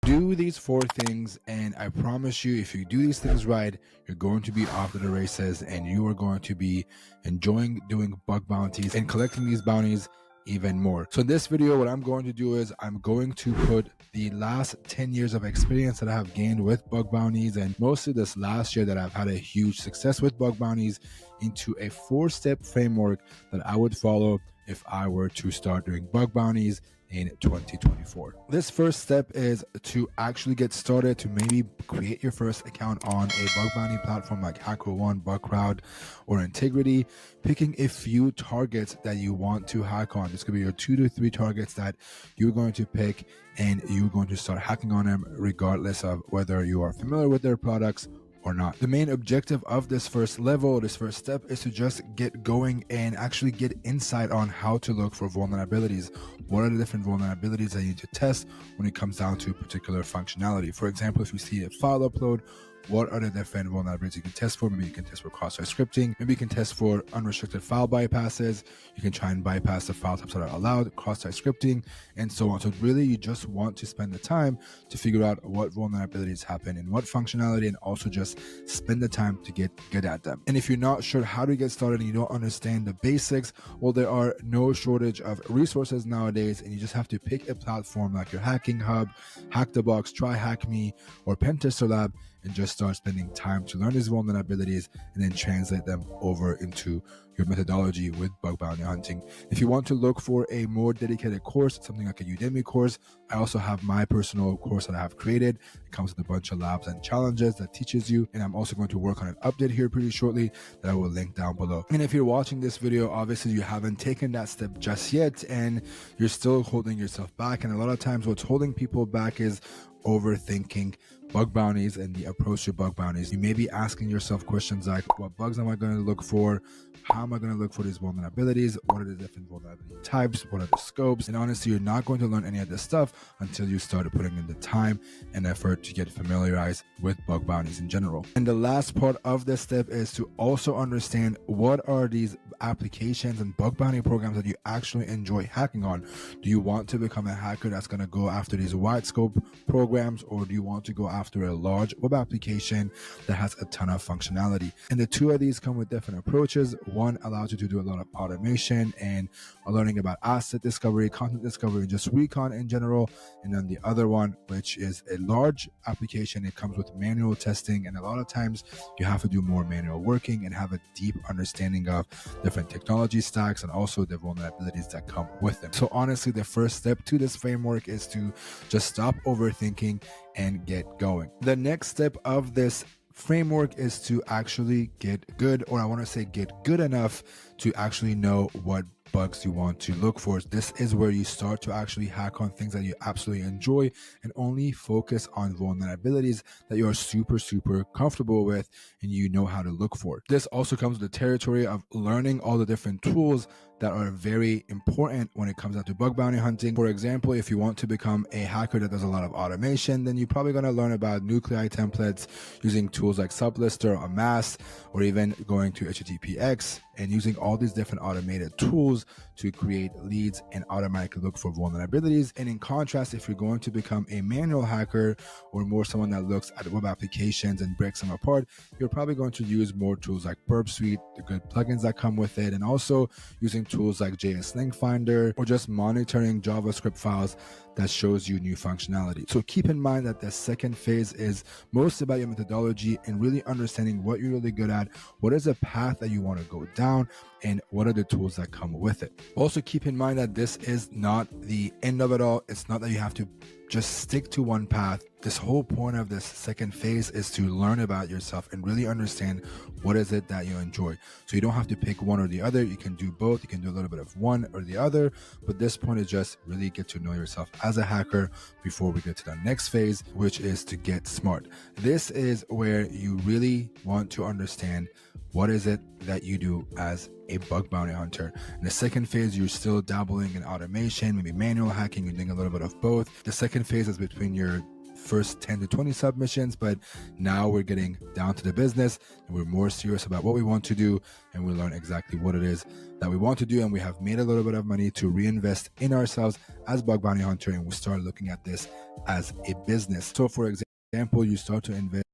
Do these 4 things, and I promise you, if you do these things right, you're going to be off to the races, and you are going to be enjoying doing bug bounties and collecting these bounties even more. So in this video, what I'm going to do is I'm going to put the last 10 years of experience that I have gained with bug bounties, and mostly this last year that I've had a huge success with bug bounties, into a 4-step framework that I would follow if I were to start doing bug bounties in 2024. This first step is to actually get started, to maybe create your first account on a bug bounty platform like HackerOne, Bugcrowd, or Integrity, picking a few targets that you want to hack on. This could be your 2 to 3 targets that you're going to pick, and you're going to start hacking on them regardless of whether you are familiar with their products or not. The main objective of this first level, this first step, is to just get going and actually get insight on how to look for vulnerabilities. What are the different vulnerabilities that you need to test when it comes down to particular functionality? For example, if you see a file upload, what are the different vulnerabilities you can test for? Maybe you can test for cross-site scripting. Maybe you can test for unrestricted file bypasses. You can try and bypass the file types that are allowed, cross-site scripting, and so on. So really, you just want to spend the time to figure out what vulnerabilities happen and what functionality, and also just spend the time to get good at them. And if you're not sure how to get started and you don't understand the basics, well, there are no shortage of resources nowadays, and you just have to pick a platform like your Hacking Hub, Hack the Box, Try Hack Me, or Pentester Lab, and just start spending time to learn these vulnerabilities and then translate them over into your methodology with bug bounty hunting. If you want to look for a more dedicated course, something like a Udemy course, I also have my personal course that I have created. It comes with a bunch of labs and challenges that teaches you, and I'm also going to work on an update here pretty shortly that I will link down below. And if you're watching this video, obviously you haven't taken that step just yet, and you're still holding yourself back. And a lot of times what's holding people back is overthinking bug bounties and the approach to bug bounties. You may be asking yourself questions like, what bugs am I going to look for? How am I going to look for these vulnerabilities? What are the different vulnerability types? What are the scopes? And honestly, you're not going to learn any of this stuff until you start putting in the time and effort to get familiarized with bug bounties in general. And the last part of this step is to also understand what are these applications and bug bounty programs that you actually enjoy hacking on. Do you want to become a hacker that's going to go after these wide scope programs, or do you want to go after a large web application that has a ton of functionality? And the two of these come with different approaches. One allows you to do a lot of automation and learning about asset discovery, content discovery, and just recon in general. And then the other one, which is a large application, it comes with manual testing, and a lot of times you have to do more manual working and have a deep understanding of different technology stacks and also the vulnerabilities that come with them. So honestly, the first step to this framework is to just stop overthinking and get going. The next step of this framework is to actually get good, or I want to say get good enough to actually know what bugs you want to look for. This is where you start to actually hack on things that you absolutely enjoy and only focus on vulnerabilities that you are super comfortable with and you know how to look for. This also comes with the territory of learning all the different tools that are very important when it comes down to bug bounty hunting. For example, if you want to become a hacker that does a lot of automation, then you're probably going to learn about nuclei templates using tools like Sublister or Amass, or even going to HTTPX and using all these different automated tools to create leads and automatically look for vulnerabilities. And in contrast, if you're going to become a manual hacker or more someone that looks at web applications and breaks them apart, you're probably going to use more tools like Burp Suite, the good plugins that come with it, and also using tools like JS Link Finder, or just monitoring JavaScript files that shows you new functionality. So keep in mind that the second phase is most about your methodology and really understanding what you're really good at, what is the path that you want to go down, and what are the tools that come with it. Also keep in mind that this is not the end of it all. It's not that you have to just stick to one path. This whole point of this second phase is to learn about yourself and really understand what is it that you enjoy. So you don't have to pick one or the other. You can do both. You can do a little bit of one or the other, but this point is just really get to know yourself as a hacker before we get to the next phase, which is to get smart. This is where you really want to understand what is it that you do as a bug bounty hunter. In the second phase, you're still dabbling in automation, maybe manual hacking, you're doing a little bit of both. The second phase is between your first 10 to 20 submissions, but now we're getting down to the business and we're more serious about what we want to do, and we learn exactly what it is that we want to do, and we have made a little bit of money to reinvest in ourselves as bug bounty hunter, and we start looking at this as a business. So for example, you start to invest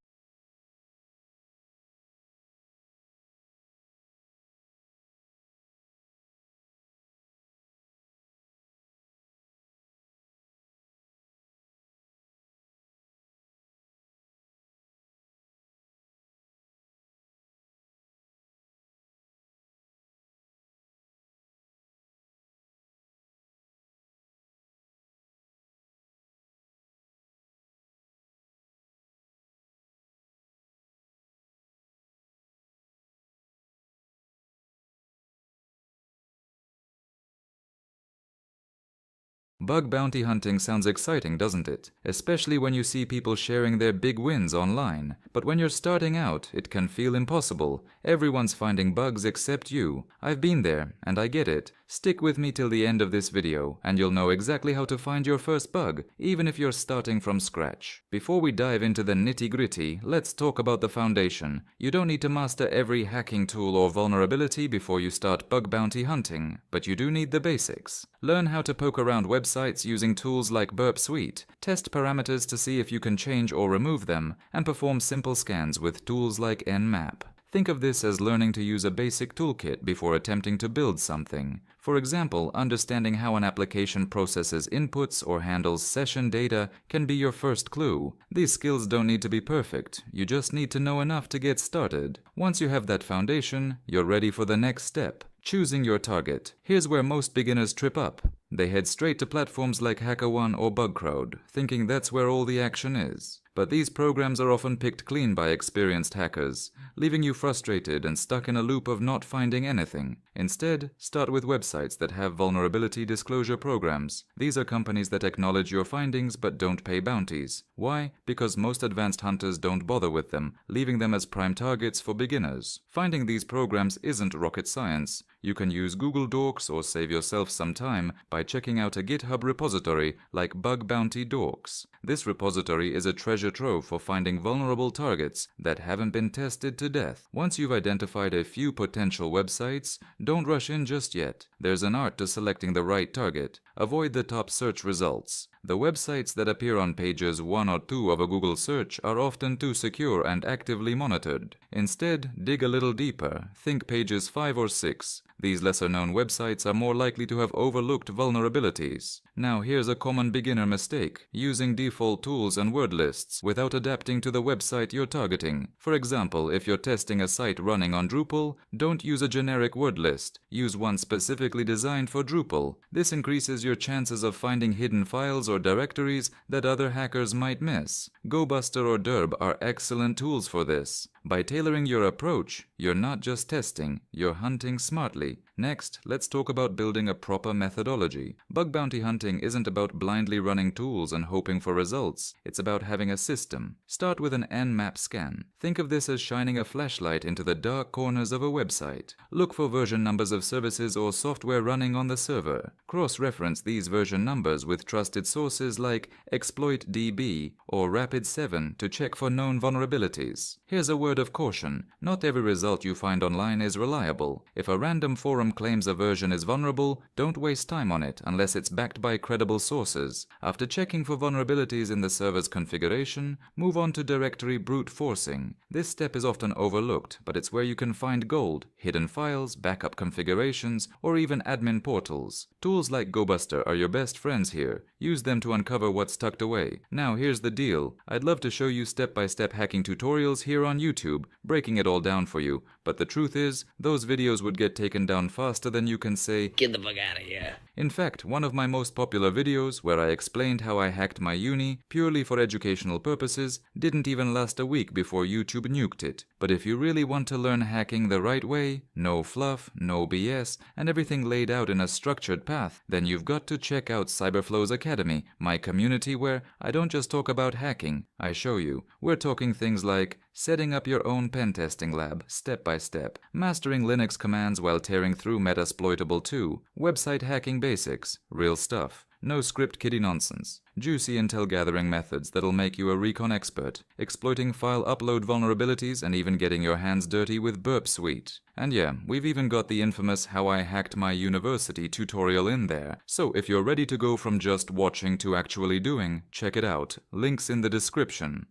Bug bounty hunting sounds exciting, doesn't it? Especially when you see people sharing their big wins online. But when you're starting out, it can feel impossible. Everyone's finding bugs except you. I've been there, and I get it. Stick with me till the end of this video, and you'll know exactly how to find your first bug, even if you're starting from scratch. Before we dive into the nitty-gritty, let's talk about the foundation. You don't need to master every hacking tool or vulnerability before you start bug bounty hunting, but you do need the basics. Learn how to poke around websites using tools like Burp Suite, test parameters to see if you can change or remove them, and perform simple scans with tools like Nmap. Think of this as learning to use a basic toolkit before attempting to build something. For example, understanding how an application processes inputs or handles session data can be your first clue. These skills don't need to be perfect, you just need to know enough to get started. Once you have that foundation, you're ready for the next step. Choosing your target. Here's where most beginners trip up. They head straight to platforms like HackerOne or Bugcrowd, thinking that's where all the action is. But these programs are often picked clean by experienced hackers, leaving you frustrated and stuck in a loop of not finding anything. Instead, start with websites that have vulnerability disclosure programs. These are companies that acknowledge your findings but don't pay bounties. Why? Because most advanced hunters don't bother with them, leaving them as prime targets for beginners. Finding these programs isn't rocket science. You can use Google Docs or save yourself some time by checking out a GitHub repository like Bug Bounty Docs. This repository is a treasure trove for finding vulnerable targets that haven't been tested to death. Once you've identified a few potential websites, don't rush in just yet. There's an art to selecting the right target. Avoid the top search results. The websites that appear on pages 1 or 2 of a Google search are often too secure and actively monitored. Instead, dig a little deeper. Think pages 5 or 6. These lesser-known websites are more likely to have overlooked vulnerabilities. Now here's a common beginner mistake: using default tools and word lists without adapting to the website you're targeting. For example, if you're testing a site running on Drupal, don't use a generic word list. Use one specifically designed for Drupal. This increases your chances of finding hidden files or directories that other hackers might miss. GoBuster or 𝗬𝗲𝗵 are excellent tools for this. By tailoring your approach, you're not just testing, you're hunting smartly. Next, let's talk about building a proper methodology. Bug bounty hunting isn't about blindly running tools and hoping for results. It's about having a system. Start with an Nmap scan. Think of this as shining a flashlight into the dark corners of a website. Look for version numbers of services or software running on the server. Cross-reference these version numbers with trusted sources like 𝗥𝗿𝗄𝗏 or Rapid7 to check for known vulnerabilities. Here's a word of caution. Not every result you find online is reliable. If a random forum claims a version is vulnerable, don't waste time on it unless it's backed by credible sources. After checking for vulnerabilities in the server's configuration, move on to directory brute forcing. This step is often overlooked, but it's where you can find gold, hidden files, backup configurations, or even admin portals. Tools like GoBuster are your best friends here. Use them to uncover what's tucked away. Now here's the deal. I'd love to show you step-by-step hacking tutorials here on YouTube, breaking it all down for you, but the truth is, those videos would get taken down faster than you can say, "Get the fuck out of here." In fact, one of my most popular videos, where I explained how I hacked my uni purely for educational purposes, didn't even last a week before YouTube nuked it. But if you really want to learn hacking the right way, no fluff, no BS, and everything laid out in a structured path, then you've got to check out Cyberflow's Academy, my community where I don't just talk about hacking, I show you. We're talking things like setting up your own pen testing lab, step by step, mastering Linux commands while tearing through Metasploitable 2, website hacking basics, real stuff. No script kiddie nonsense. Juicy intel gathering methods that'll make you a recon expert, exploiting file upload vulnerabilities and even getting your hands dirty with Burp Suite. And yeah, we've even got the infamous How I Hacked My University tutorial in there, so if you're ready to go from just watching to actually doing, check it out. Links in the description.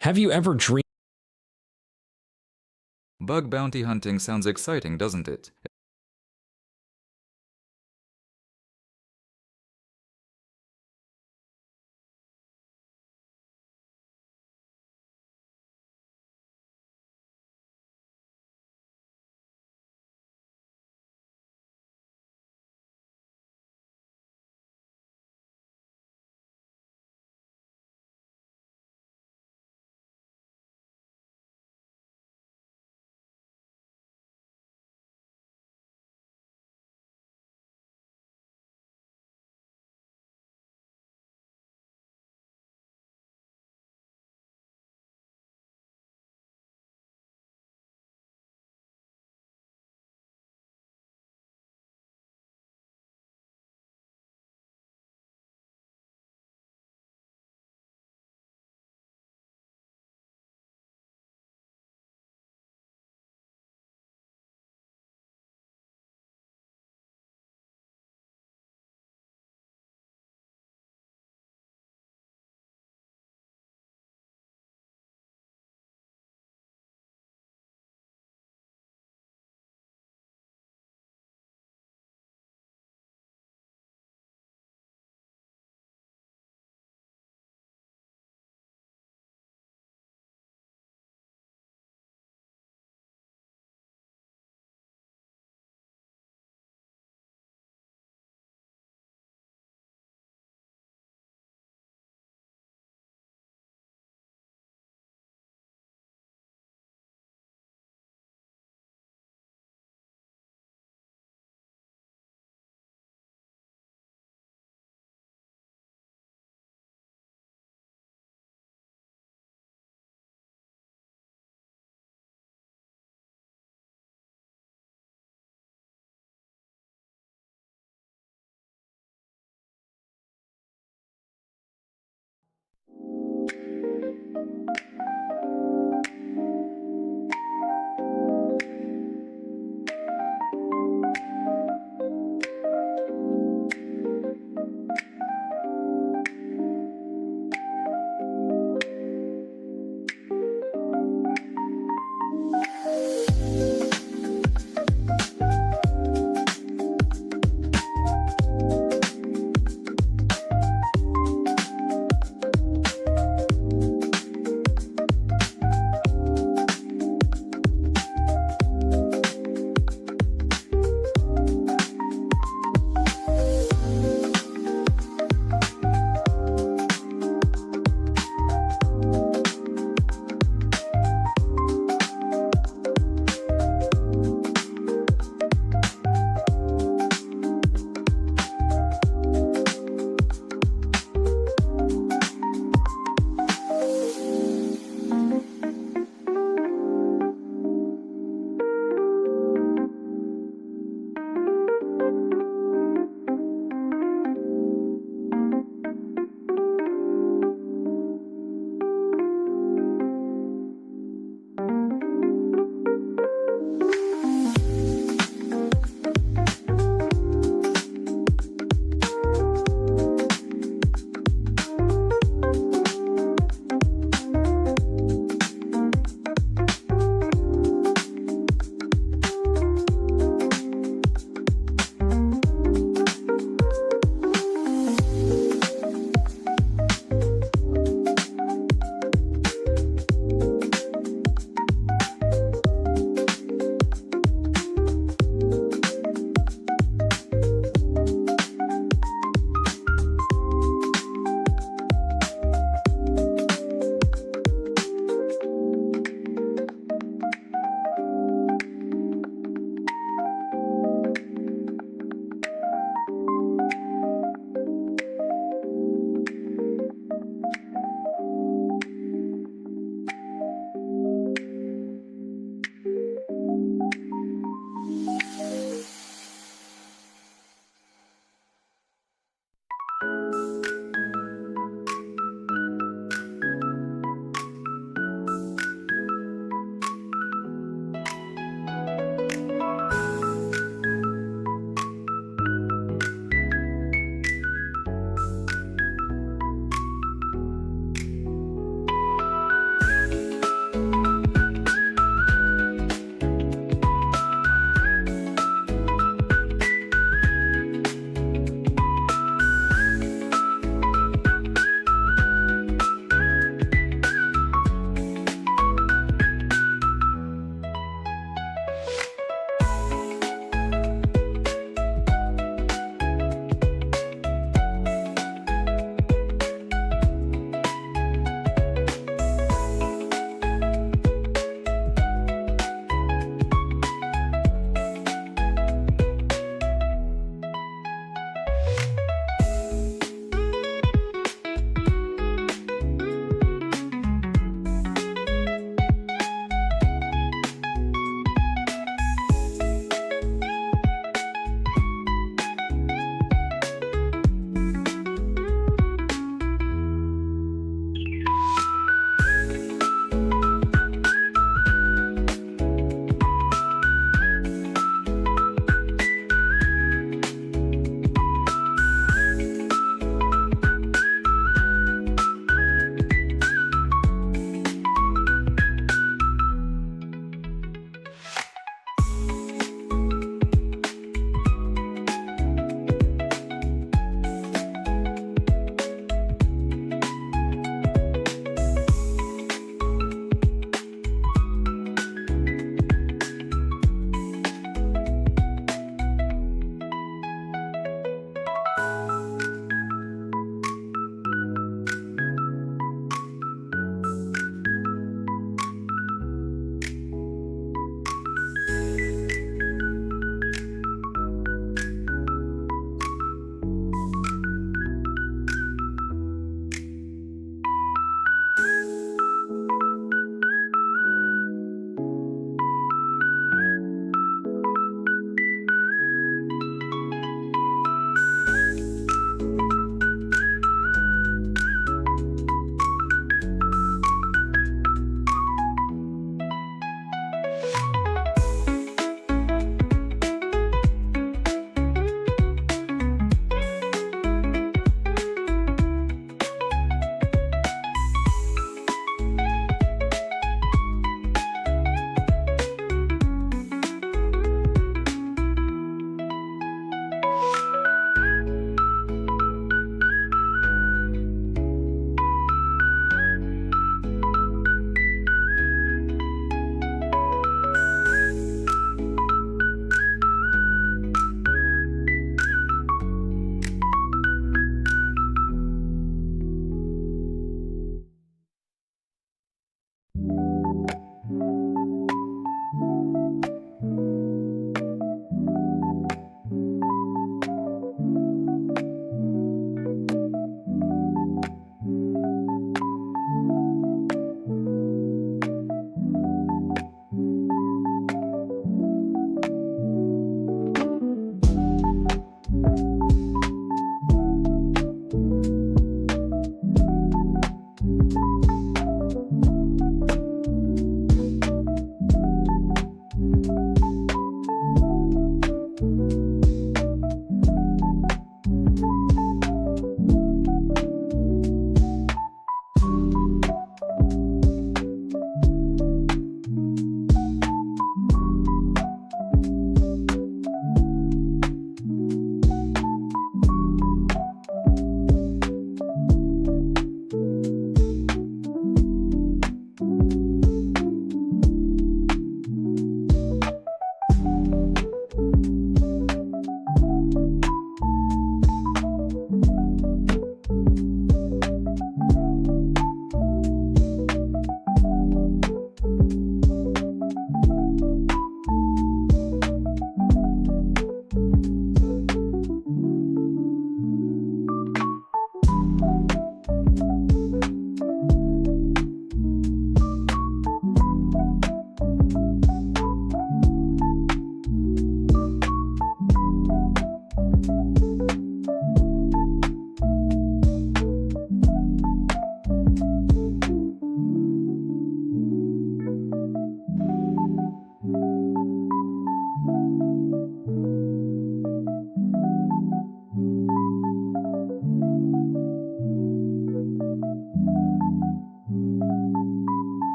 Have you ever dreamed? Bug bounty hunting sounds exciting, doesn't it?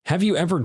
Have you ever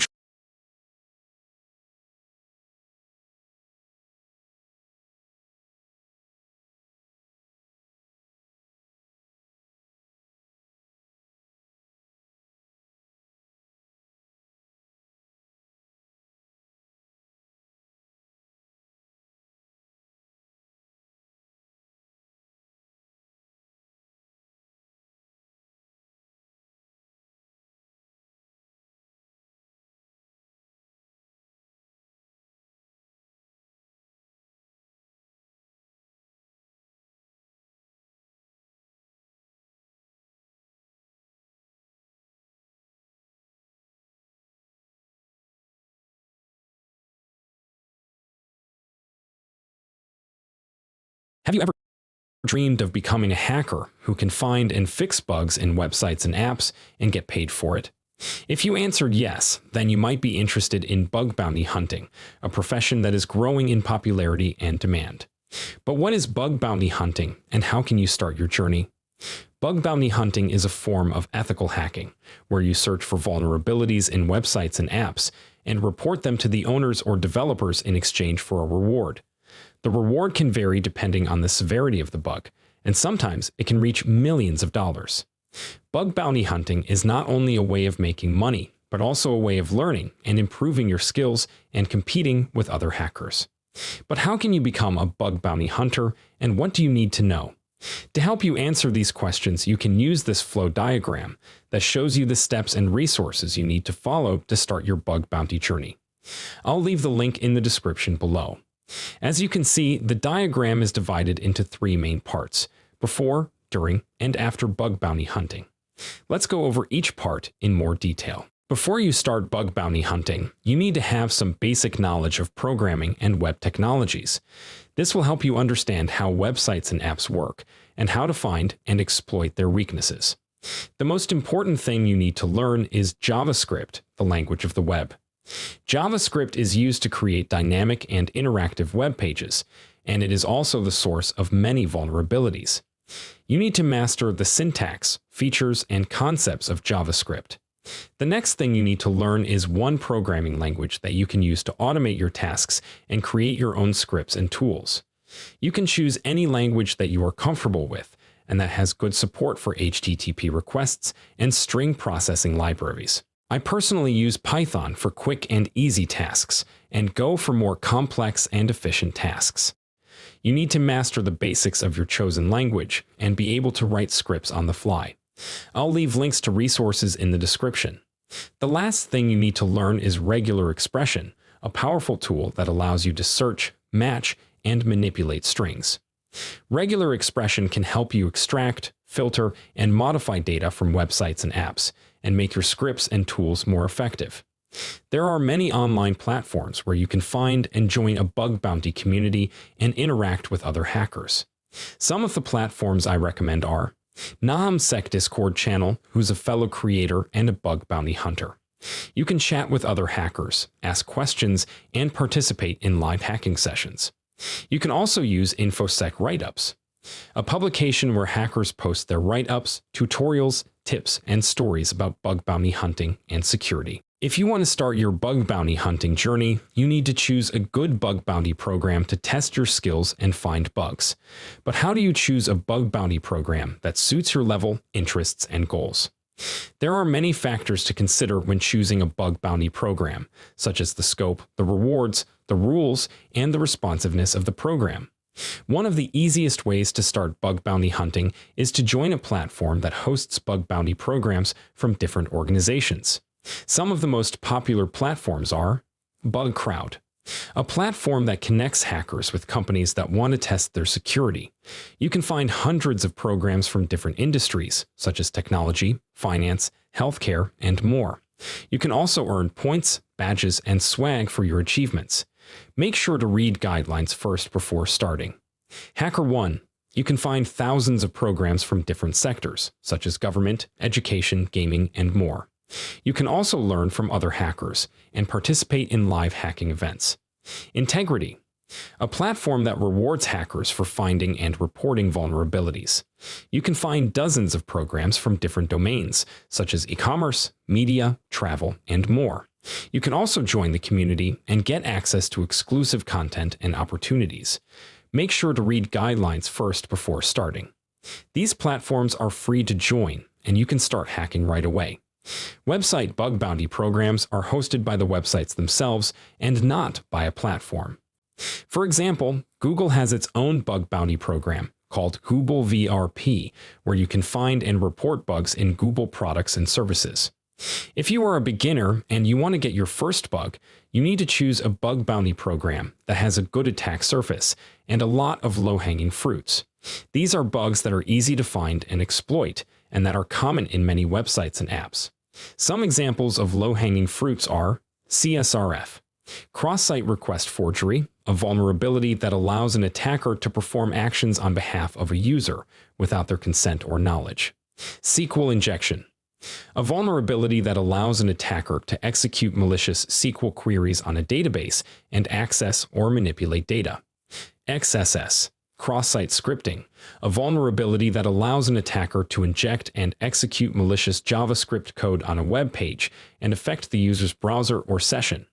dreamed of becoming a hacker who can find and fix bugs in websites and apps and get paid for it? If you answered yes, then you might be interested in bug bounty hunting, a profession that is growing in popularity and demand. But what is bug bounty hunting, and how can you start your journey? Bug bounty hunting is a form of ethical hacking, where you search for vulnerabilities in websites and apps and report them to the owners or developers in exchange for a reward. The reward can vary depending on the severity of the bug, and sometimes it can reach millions of dollars. Bug bounty hunting is not only a way of making money, but also a way of learning and improving your skills and competing with other hackers. But how can you become a bug bounty hunter, and what do you need to know? To help you answer these questions, you can use this flow diagram that shows you the steps and resources you need to follow to start your bug bounty journey. I'll leave the link in the description below. As you can see, the diagram is divided into 3 main parts: before, during, and after bug bounty hunting. Let's go over each part in more detail. Before you start bug bounty hunting, you need to have some basic knowledge of programming and web technologies. This will help you understand how websites and apps work, and how to find and exploit their weaknesses. The most important thing you need to learn is JavaScript, the language of the web. JavaScript is used to create dynamic and interactive web pages, and it is also the source of many vulnerabilities. You need to master the syntax, features, and concepts of JavaScript. The next thing you need to learn is one programming language that you can use to automate your tasks and create your own scripts and tools. You can choose any language that you are comfortable with and that has good support for HTTP requests and string processing libraries. I personally use Python for quick and easy tasks, and Go for more complex and efficient tasks. You need to master the basics of your chosen language and be able to write scripts on the fly. I'll leave links to resources in the description. The last thing you need to learn is regular expression, a powerful tool that allows you to search, match, and manipulate strings. Regular expression can help you extract, filter, and modify data from websites and apps, and make your scripts and tools more effective. There are many online platforms where you can find and join a bug bounty community and interact with other hackers. Some of the platforms I recommend are 𝗕𝗵𝗵𝗶 Discord channel, who's a fellow creator and a bug bounty hunter. You can chat with other hackers, ask questions, and participate in live hacking sessions. You can also use 𝗙𝗏𝗁 write-ups, a publication where hackers post their write-ups, tutorials, tips, and stories about bug bounty hunting and security. If you want to start your bug bounty hunting journey, you need to choose a good bug bounty program to test your skills and find bugs. But how do you choose a bug bounty program that suits your level, interests, and goals? There are many factors to consider when choosing a bug bounty program, such as the scope, the rewards, the rules, and the responsiveness of the program. One of the easiest ways to start bug bounty hunting is to join a platform that hosts bug bounty programs from different organizations. Some of the most popular platforms are BugCrowd, a platform that connects hackers with companies that want to test their security. You can find hundreds of programs from different industries, such as technology, finance, healthcare, and more. You can also earn points, badges, and swag for your achievements. Make sure to read guidelines first before starting. HackerOne. You can find thousands of programs from different sectors, such as government, education, gaming, and more. You can also learn from other hackers and participate in live hacking events. Integrity. a platform that rewards hackers for finding and reporting vulnerabilities. You can find dozens of programs from different domains, such as e-commerce, media, travel, and more. You can also join the community and get access to exclusive content and opportunities. Make sure to read guidelines first before starting. These platforms are free to join, and you can start hacking right away. Website bug bounty programs are hosted by the websites themselves and not by a platform. For example, Google has its own bug bounty program called 𝗙𝗵𝗵𝗶, where you can find and report bugs in Google products and services. If you are a beginner and you want to get your first bug, you need to choose a bug bounty program that has a good attack surface and a lot of low-hanging fruits. These are bugs that are easy to find and exploit, and that are common in many websites and apps. Some examples of low-hanging fruits are CSRF, cross-site request forgery, a vulnerability that allows an attacker to perform actions on behalf of a user without their consent or knowledge. SQL injection, a vulnerability that allows an attacker to execute malicious SQL queries on a database and access or manipulate data. XSS, cross-site scripting, a vulnerability that allows an attacker to inject and execute malicious JavaScript code on a web page and affect the user's browser or session.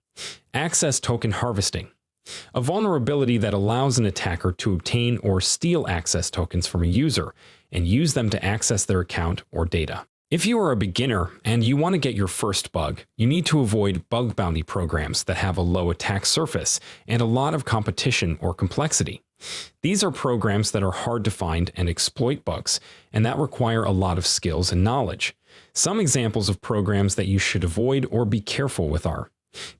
Access token harvesting, a vulnerability that allows an attacker to obtain or steal access tokens from a user and use them to access their account or data. If you are a beginner and you want to get your first bug, you need to avoid bug bounty programs that have a low attack surface and a lot of competition or complexity. These are programs that are hard to find and exploit bugs, and that require a lot of skills and knowledge. Some examples of programs that you should avoid or be careful with are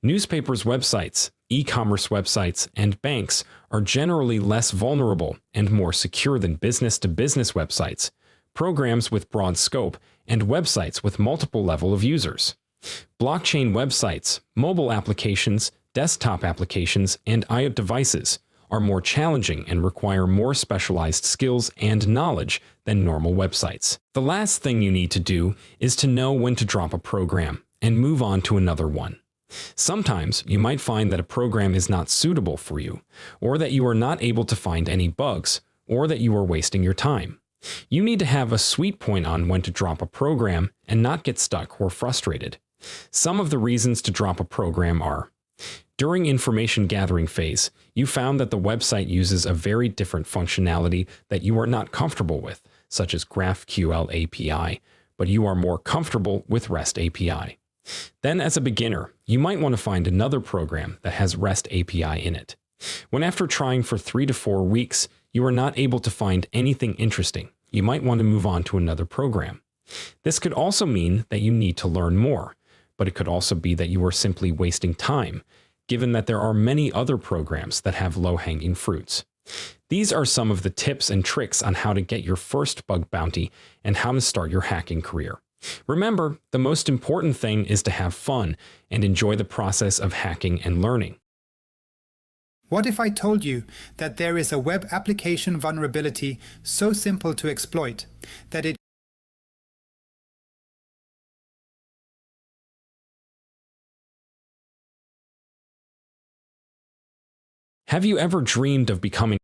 newspapers' websites, e-commerce websites, and banks are generally less vulnerable and more secure than business-to-business websites, programs with broad scope, and websites with multiple levels of users. Blockchain websites, mobile applications, desktop applications, and IoT devices are more challenging and require more specialized skills and knowledge than normal websites. The last thing you need to do is to know when to drop a program and move on to another one. Sometimes you might find that a program is not suitable for you, or that you are not able to find any bugs, or that you are wasting your time. You need to have a sweet point on when to drop a program and not get stuck or frustrated. Some of the reasons to drop a program are: during information gathering phase, you found that the website uses a very different functionality that you are not comfortable with, such as GraphQL API, but you are more comfortable with REST API. Then as a beginner, you might want to find another program that has REST API in it. When after trying for 3 to 4 weeks, you are not able to find anything interesting, you might want to move on to another program. This could also mean that you need to learn more, but it could also be that you are simply wasting time, given that there are many other programs that have low-hanging fruits. These are some of the tips and tricks on how to get your first bug bounty and how to start your hacking career. Remember, the most important thing is to have fun and enjoy the process of hacking and learning. What if I told you that there is a web application vulnerability so simple to exploit that it Have you ever dreamed of becoming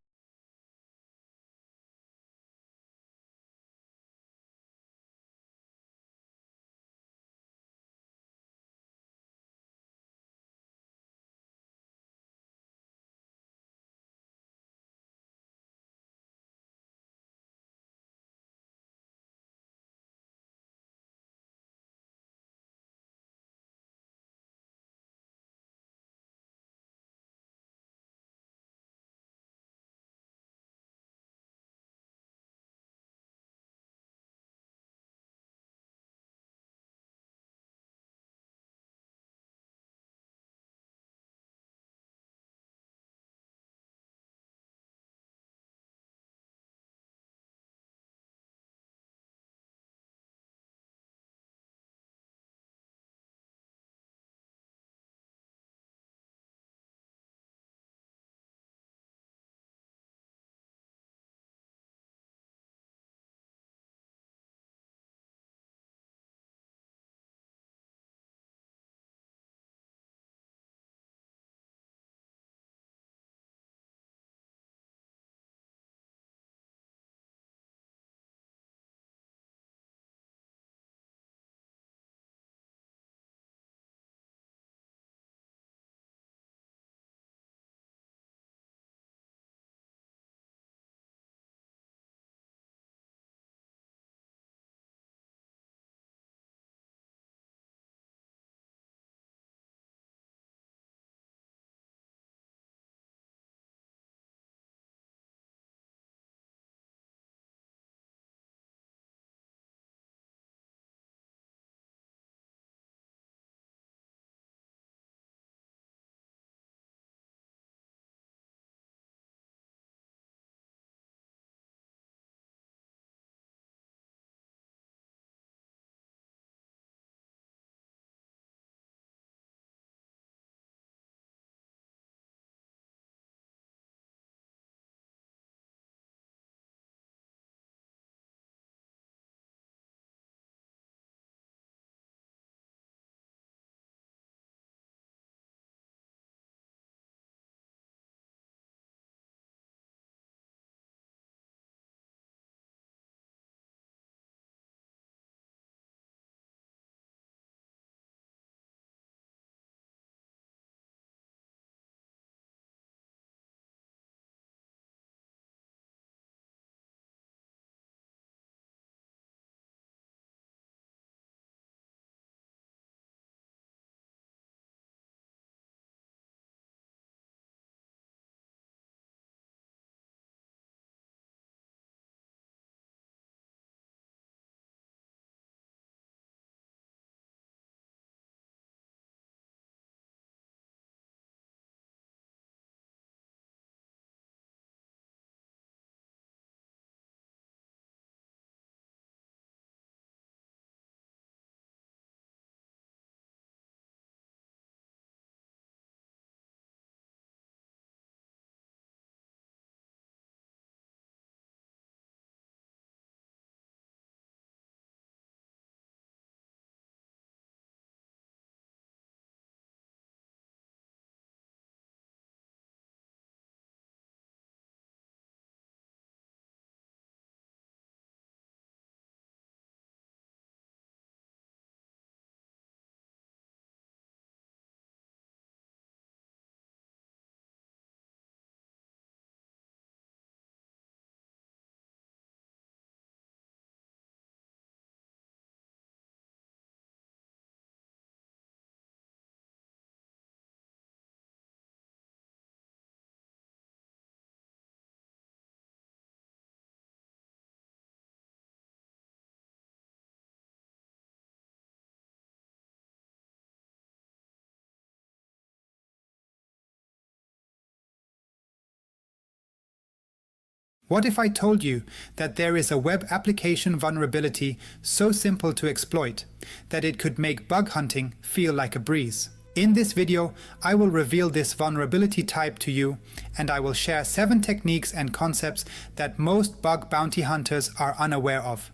What if I told you that there is a web application vulnerability so simple to exploit that it could make bug hunting feel like a breeze? In this video, I will reveal this vulnerability type to you, and I will share 7 techniques and concepts that most bug bounty hunters are unaware of.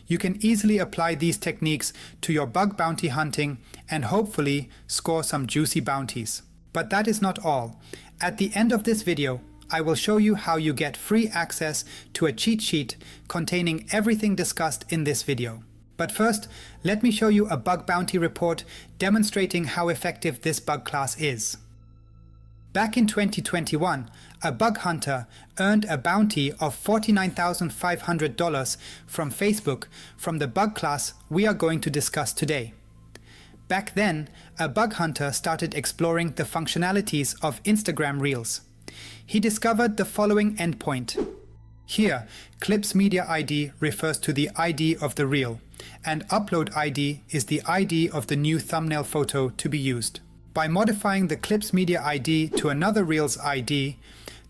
You can easily apply these techniques to your bug bounty hunting and hopefully score some juicy bounties. But that is not all. At the end of this video, I will show you how you get free access to a cheat sheet containing everything discussed in this video. But first, let me show you a bug bounty report demonstrating how effective this bug class is. Back in 2021, a bug hunter earned a bounty of $49,500 from Facebook from the bug class we are going to discuss today. Back then, a bug hunter started exploring the functionalities of Instagram Reels. He discovered the following endpoint. Here, Clips Media ID refers to the ID of the reel, and Upload ID is the ID of the new thumbnail photo to be used. By modifying the Clips Media ID to another Reel's ID,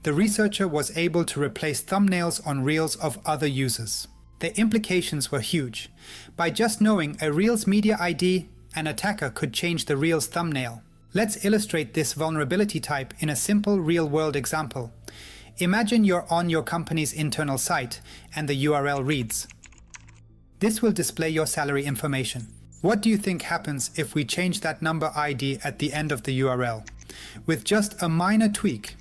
the researcher was able to replace thumbnails on Reels of other users. The implications were huge. By just knowing a Reel's media ID, an attacker could change the Reel's thumbnail. Let's illustrate this vulnerability type in a simple real-world example. Imagine you're on your company's internal site and the URL reads, "This will display your salary information." What do you think happens if we change that number ID at the end of the URL? With just a minor tweak.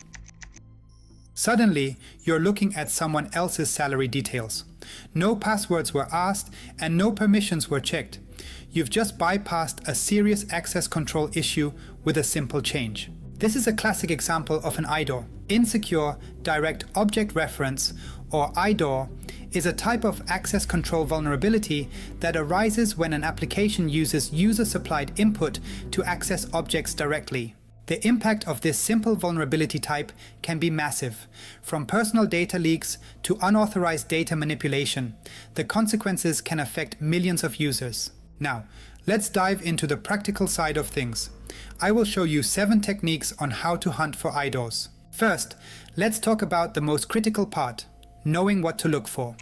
Suddenly, you're looking at someone else's salary details. No passwords were asked and no permissions were checked. You've just bypassed a serious access control issue with a simple change. This is a classic example of an IDOR. Insecure Direct Object Reference, or IDOR, is a type of access control vulnerability that arises when an application uses user-supplied input to access objects directly. The impact of this simple vulnerability type can be massive. From personal data leaks to unauthorized data manipulation, the consequences can affect millions of users. Now, let's dive into the practical side of things. I will show you 7 techniques on how to hunt for IDORs. First, let's talk about the most critical part, knowing what to look for.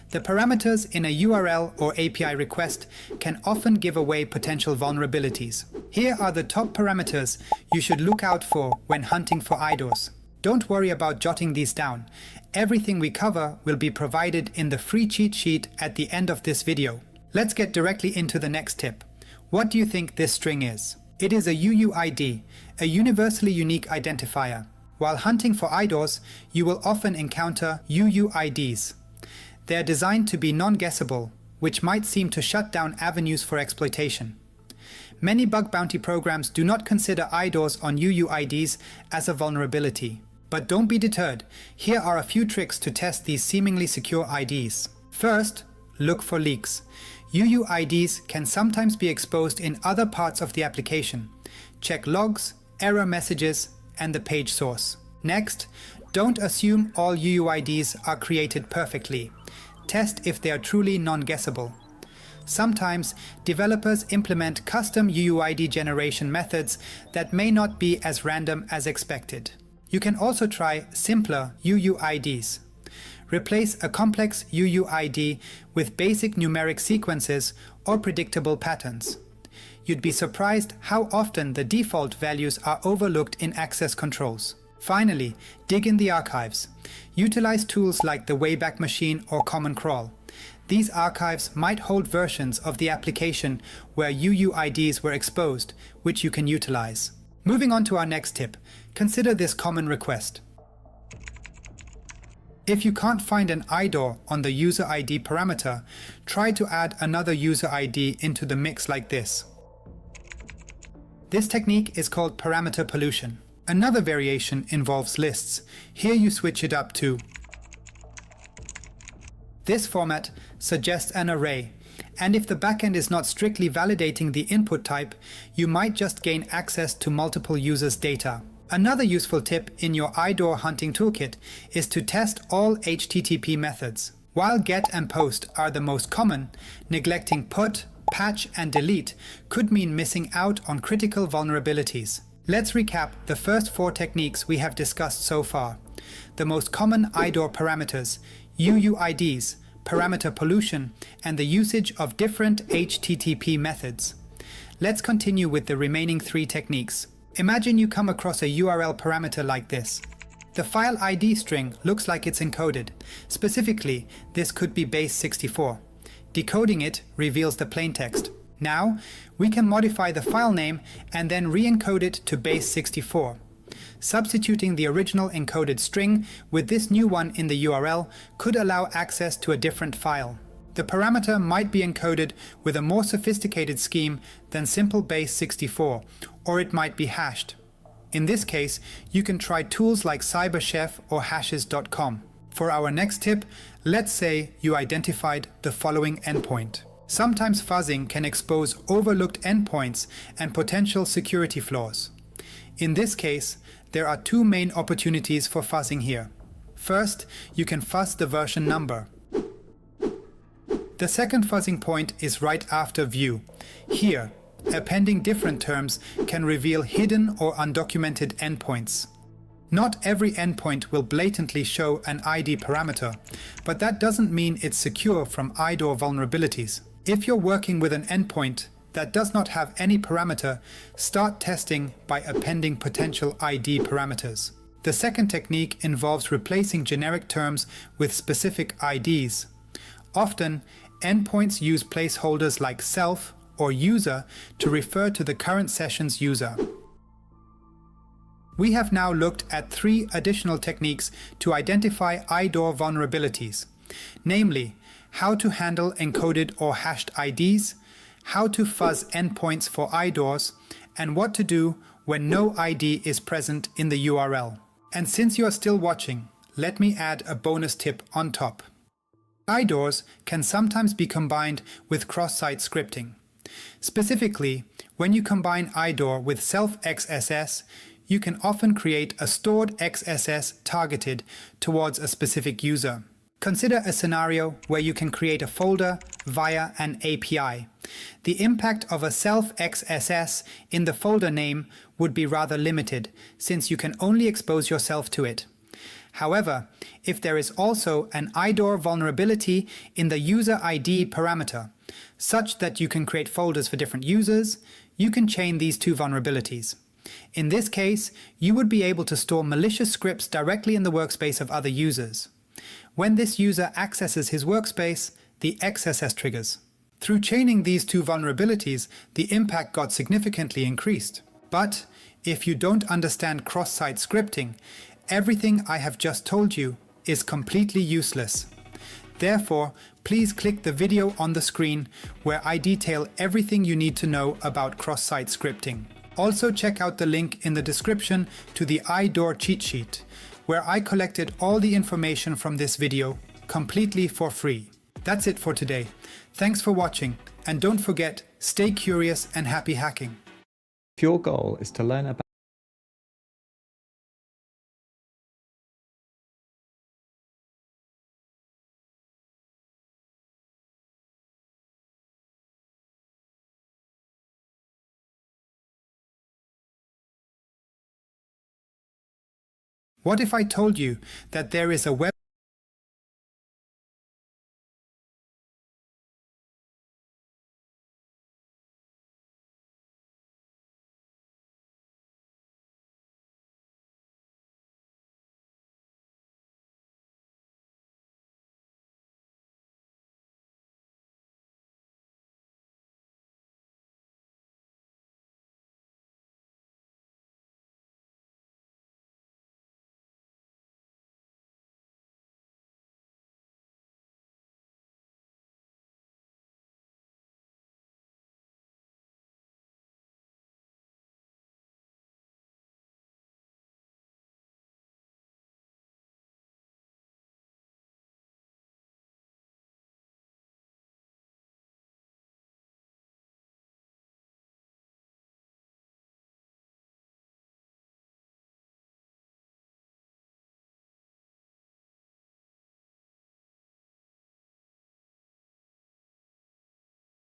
The parameters in a URL or API request can often give away potential vulnerabilities. Here are the top parameters you should look out for when hunting for IDORs. Don't worry about jotting these down. Everything we cover will be provided in the free cheat sheet at the end of this video. Let's get directly into the next tip. What do you think this string is? It is a UUID, a universally unique identifier. While hunting for IDORs, you will often encounter UUIDs. They are designed to be non-guessable, which might seem to shut down avenues for exploitation. Many bug bounty programs do not consider IDORs on UUIDs as a vulnerability. But don't be deterred. Here are a few tricks to test these seemingly secure IDs. First, look for leaks. UUIDs can sometimes be exposed in other parts of the application. Check logs, error messages, and the page source. Next, don't assume all UUIDs are created perfectly. Test if they are truly non-guessable. Sometimes, developers implement custom UUID generation methods that may not be as random as expected. You can also try simpler UUIDs. Replace a complex UUID with basic numeric sequences or predictable patterns. You'd be surprised how often the default values are overlooked in access controls. Finally, dig in the archives. Utilize tools like the Wayback Machine or Common Crawl. These archives might hold versions of the application where UUIDs were exposed, which you can utilize. Moving on to our next tip, consider this common request. If you can't find an IDOR on the user ID parameter, try to add another user ID into the mix like this. This technique is called parameter pollution. Another variation involves lists. Here you switch it up to. This format suggests an array, and if the backend is not strictly validating the input type, you might just gain access to multiple users' data. Another useful tip in your IDOR hunting toolkit is to test all HTTP methods. While get and post are the most common, neglecting put, patch, and delete could mean missing out on critical vulnerabilities. Let's recap the first 4 techniques we have discussed so far. The most common IDOR parameters, UUIDs, parameter pollution, and the usage of different HTTP methods. Let's continue with the remaining 3 techniques. Imagine you come across a URL parameter like this. The file ID string looks like it's encoded. Specifically, this could be base 64. Decoding it reveals the plaintext. Now, we can modify the file name and then re-encode it to base 64. Substituting the original encoded string with this new one in the URL could allow access to a different file. The parameter might be encoded with a more sophisticated scheme than simple base 64, or it might be hashed. In this case, you can try tools like cyberchef or hashes.com. For our next tip, let's say you identified the following endpoint. Sometimes fuzzing can expose overlooked endpoints and potential security flaws. In this case, there are 2 main opportunities for fuzzing here. First, you can fuzz the version number. The second fuzzing point is right after view. Here, appending different terms can reveal hidden or undocumented endpoints. Not every endpoint will blatantly show an ID parameter, but that doesn't mean it's secure from IDOR vulnerabilities. If you're working with an endpoint that does not have any parameter, start testing by appending potential ID parameters. The second technique involves replacing generic terms with specific IDs. Often, endpoints use placeholders like self or user to refer to the current session's user. We have now looked at 3 additional techniques to identify IDOR vulnerabilities, namely, how to handle encoded or hashed IDs, how to fuzz endpoints for IDORs, and what to do when no ID is present in the URL. And since you are still watching, let me add a bonus tip on top. IDORs can sometimes be combined with cross-site scripting. Specifically, when you combine IDOR with self-XSS, you can often create a stored XSS targeted towards a specific user. Consider a scenario where you can create a folder via an API. The impact of a self-XSS in the folder name would be rather limited, since you can only expose yourself to it. However, if there is also an IDOR vulnerability in the user ID parameter, such that you can create folders for different users, you can chain these 2 vulnerabilities. In this case, you would be able to store malicious scripts directly in the workspace of other users. When this user accesses his workspace, the XSS triggers. Through chaining these 2 vulnerabilities, the impact got significantly increased. But if you don't understand cross-site scripting, everything I have just told you is completely useless. Therefore, please click the video on the screen where I detail everything you need to know about cross-site scripting. Also check out the link in the description to the IDOR cheat sheet, where I collected all the information from this video completely for free. That's it for today. Thanks for watching, and don't forget, stay curious and happy hacking. If your goal is to learn about What if I told you that there is a web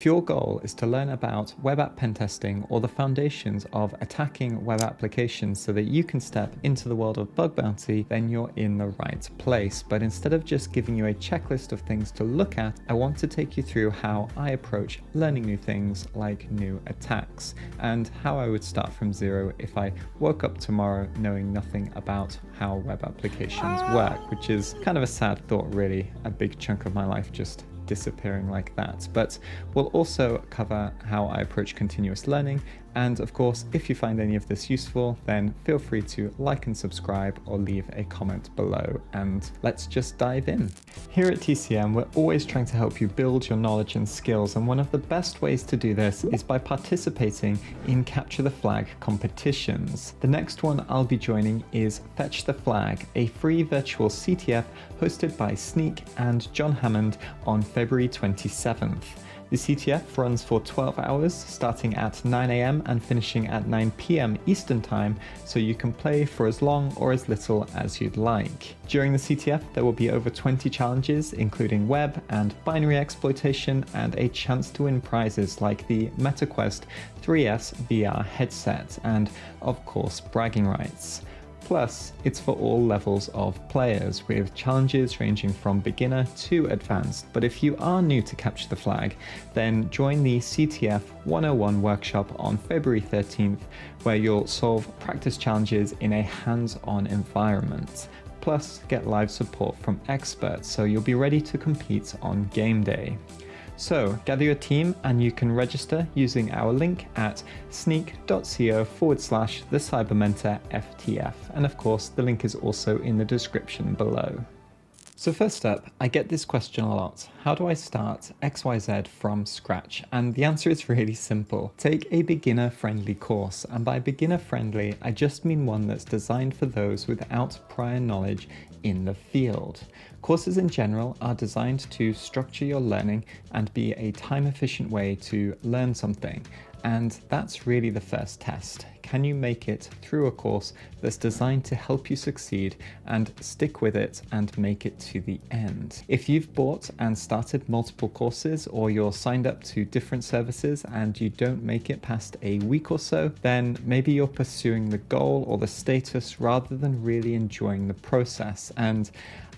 If your goal is to learn about web app pen testing or the foundations of attacking web applications so that you can step into the world of bug bounty, then you're in the right place. But instead of just giving you a checklist of things to look at, I want to take you through how I approach learning new things like new attacks, and how I would start from zero if I woke up tomorrow knowing nothing about how web applications work, which is kind of a sad thought really, a big chunk of my life just disappearing like that. But we'll also cover how I approach continuous learning, and of course if you find any of this useful, then feel free to like and subscribe or leave a comment below, and let's just dive in. Here at TCM, we're always trying to help you build your knowledge and skills, and one of the best ways to do this is by participating in Capture the Flag competitions. The next one I'll be joining is Fetch the Flag, a free virtual CTF hosted by Sneak and John Hammond on February 27th. The CTF runs for 12 hours, starting at 9 AM and finishing at 9 PM Eastern Time, so you can play for as long or as little as you'd like. During the CTF, there will be over 20 challenges, including web and binary exploitation, and a chance to win prizes like the MetaQuest 3S VR headset, and of course, bragging rights. Plus, it's for all levels of players, with challenges ranging from beginner to advanced. But if you are new to Capture the Flag, then join the CTF 101 workshop on February 13th, where you'll solve practice challenges in a hands-on environment. Plus, get live support from experts, so you'll be ready to compete on game day. So gather your team and you can register using our link at sneak.co/𝗏𝗏_the_𝗓𝗏mentor_FTF. And of course, the link is also in the description below. So first up, I get this question a lot. How do I start XYZ from scratch? And the answer is really simple. Take a beginner-friendly course. And by beginner-friendly, I just mean one that's designed for those without prior knowledge in the field. Courses in general are designed to structure your learning and be a time-efficient way to learn something. And that's really the first test. Can you make it through a course that's designed to help you succeed, and stick with it and make it to the end? If you've bought and started multiple courses, or you're signed up to different services and you don't make it past a week or so, then maybe you're pursuing the goal or the status rather than really enjoying the process. And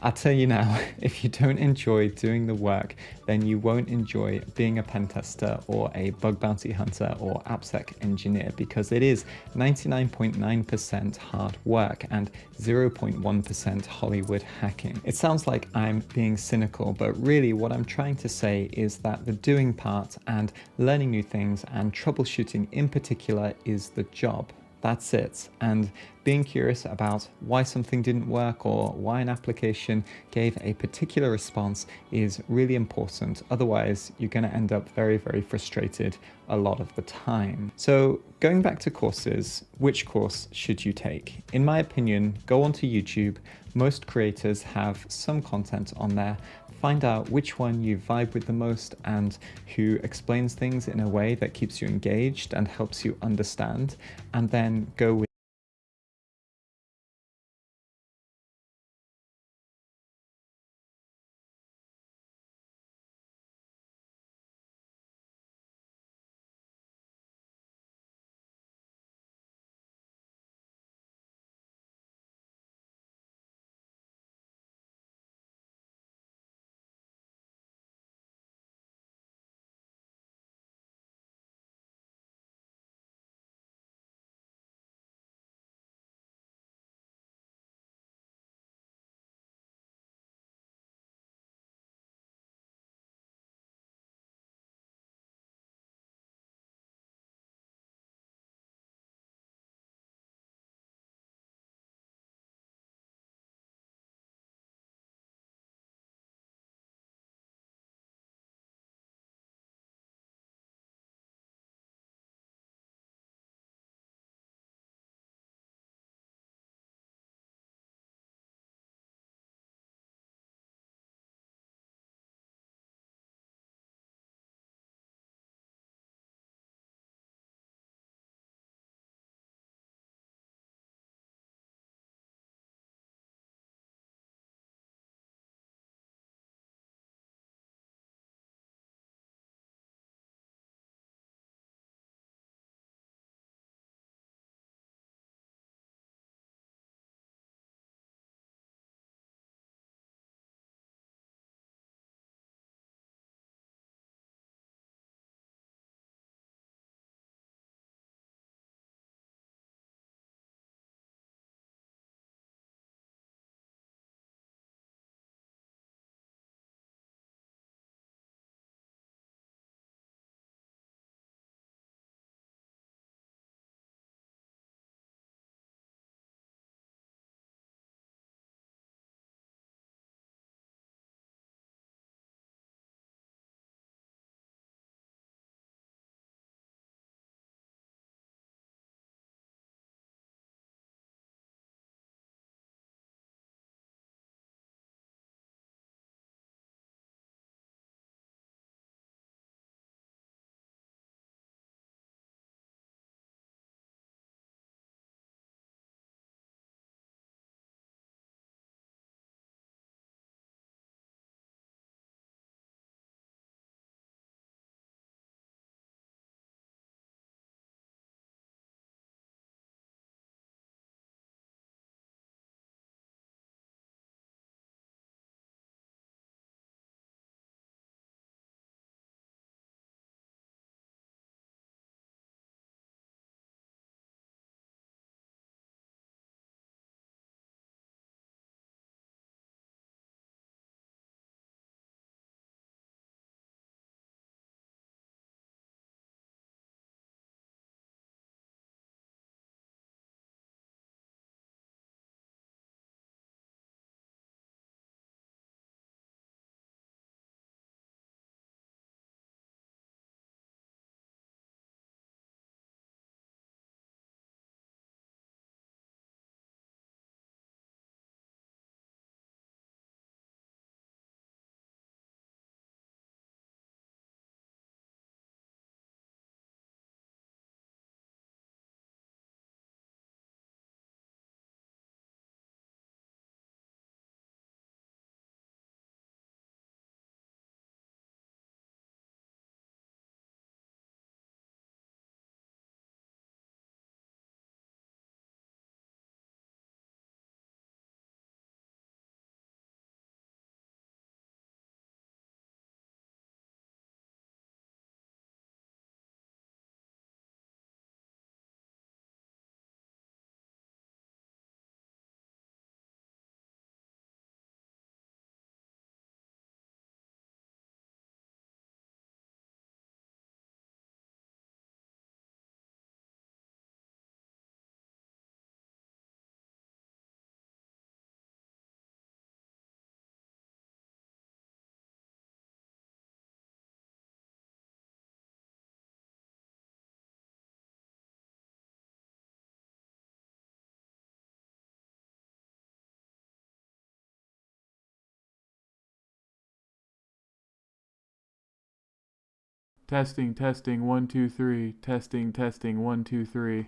I'll tell you now, if you don't enjoy doing the work, then you won't enjoy being a pen tester or a bug bounty hunter or AppSec engineer, because it is 99.9% hard work and 0.1% Hollywood hacking. It sounds like I'm being cynical, but really what I'm trying to say is that the doing part and learning new things and troubleshooting in particular is the job. That's it. And being curious about why something didn't work or why an application gave a particular response is really important. Otherwise, you're going to end up very, very frustrated a lot of the time. So going back to courses, which course should you take? In my opinion, go onto YouTube. Most creators have some content on there. Find out which one you vibe with the most and who explains things in a way that keeps you engaged and helps you understand, and then go with Testing, testing, 1, 2, 3. Testing, testing, 1, 2, 3.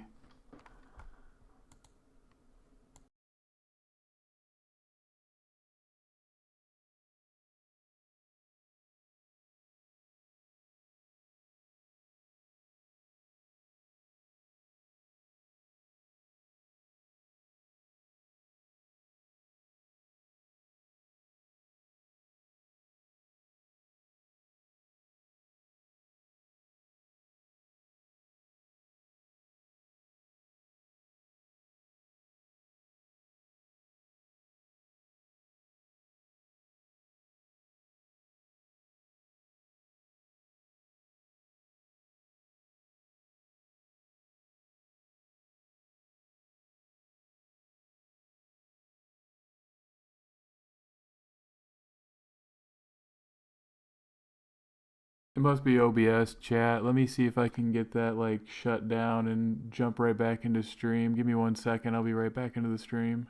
It must be OBS chat. Let me see if I can get that like shut down and jump right back into stream. Give me 1 second. I'll be right back into the stream.